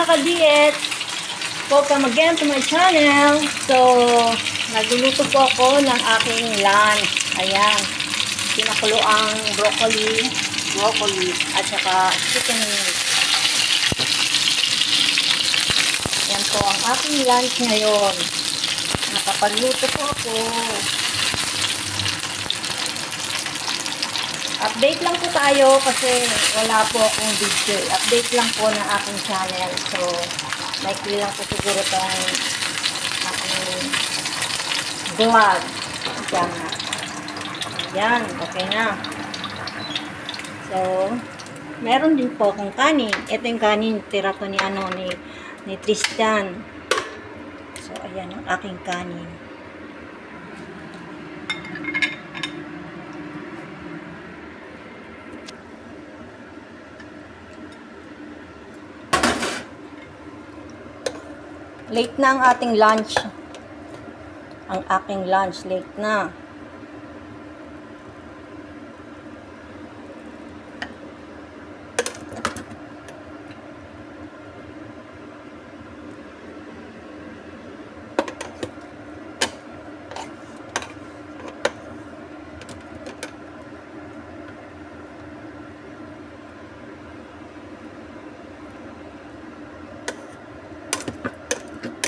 ka-diet! Welcome again to my channel. So, nagluluto po ako ng aking lunch. Ayan. Pinakulo ang broccoli at saka chicken wings. Ayan po ang aking lunch ngayon. Nakapagluto po ako. Update lang po tayo kasi wala po akong video. Update lang po ng aking channel. So, likely lang po siguro itong aking vlog. Ayan, okay na. So, meron din po akong kanin. Ito yung kanin, tira to ni Tristan. So, ayan ang aking kanin. Late na ang ating lunch. Ang aking lunch, late na.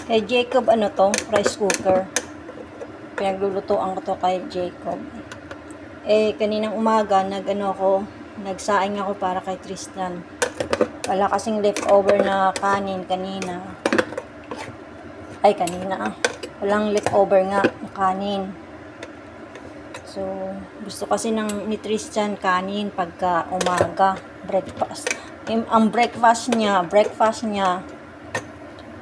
Kay Jacob, ano to? Rice cooker. Pinaglulutoan ko to kay Jacob. Kaninang umaga, nagsaing ako para kay Tristan. Wala kasing leftover na kanin kanina. Walang leftover nga na kanin. So, gusto kasi ni Tristan kanin pagka umaga. Breakfast. Ang breakfast niya,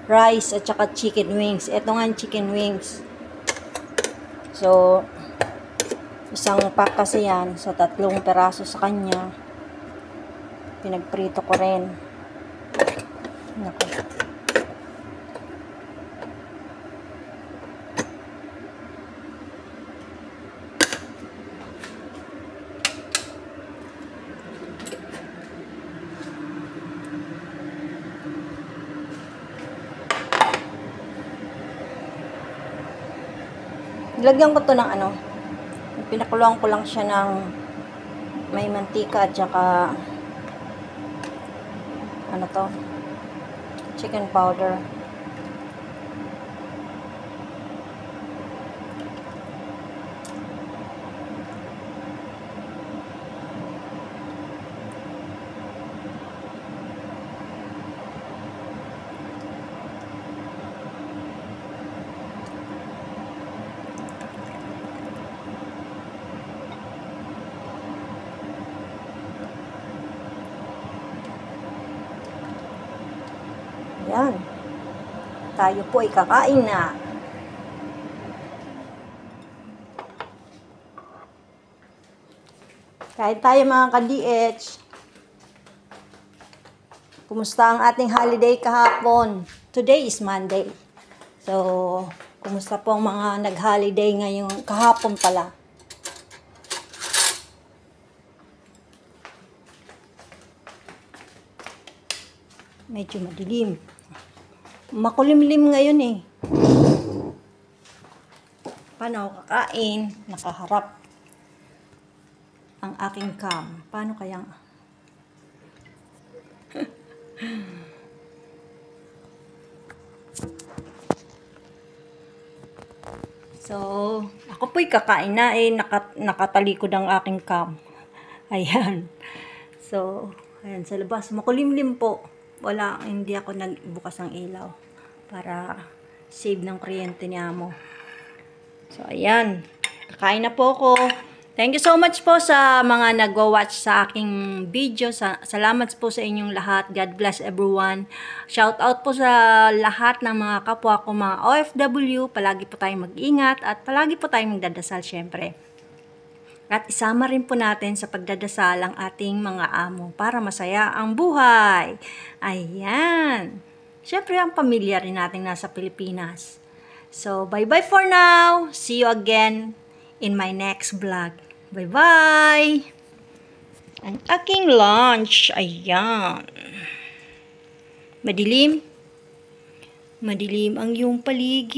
rice at saka chicken wings. Ito nga chicken wings. So, isang pack kasi yan. So, 3 peraso sa kanya. Pinagprito ko rin. Naku. Lagyan ko to ng pinakuluan ko lang siya ng may mantika at saka chicken powder. Yan. Tayo po ay kakain na. Kain tayo mga ka-DH. Kumusta ang ating holiday kahapon? Today is Monday. So, kumusta po ang mga nag-holiday ngayong kahapon pala? Medyo madilim. Makulimlim ngayon eh. Paano ako kakain? Nakaharap ang aking cam. Paano kaya? So, ako po'y kakain na nakatalikod ang aking cam. Ayan. So, ayan sa labas. Makulimlim po. Hindi ako nagbukas ng ilaw para save ng kuryente ni Amo. So, ayan. Kakain na po ako. Thank you so much po sa mga nagwa-watch sa aking video. Salamat po sa inyong lahat. God bless everyone. Shout out po sa lahat ng mga kapwa ko, mga OFW. Palagi po tayong mag-ingat at palagi po tayong magdadasal syempre. At isama rin po natin sa pagdadasal ang ating mga amo para masaya ang buhay. Ayan. Siyempre, ang pamilya rin natin nasa Pilipinas. So, bye-bye for now. See you again in my next vlog. Bye-bye. Ang aking lunch. Ayan. Madilim? Madilim ang iyong paligid.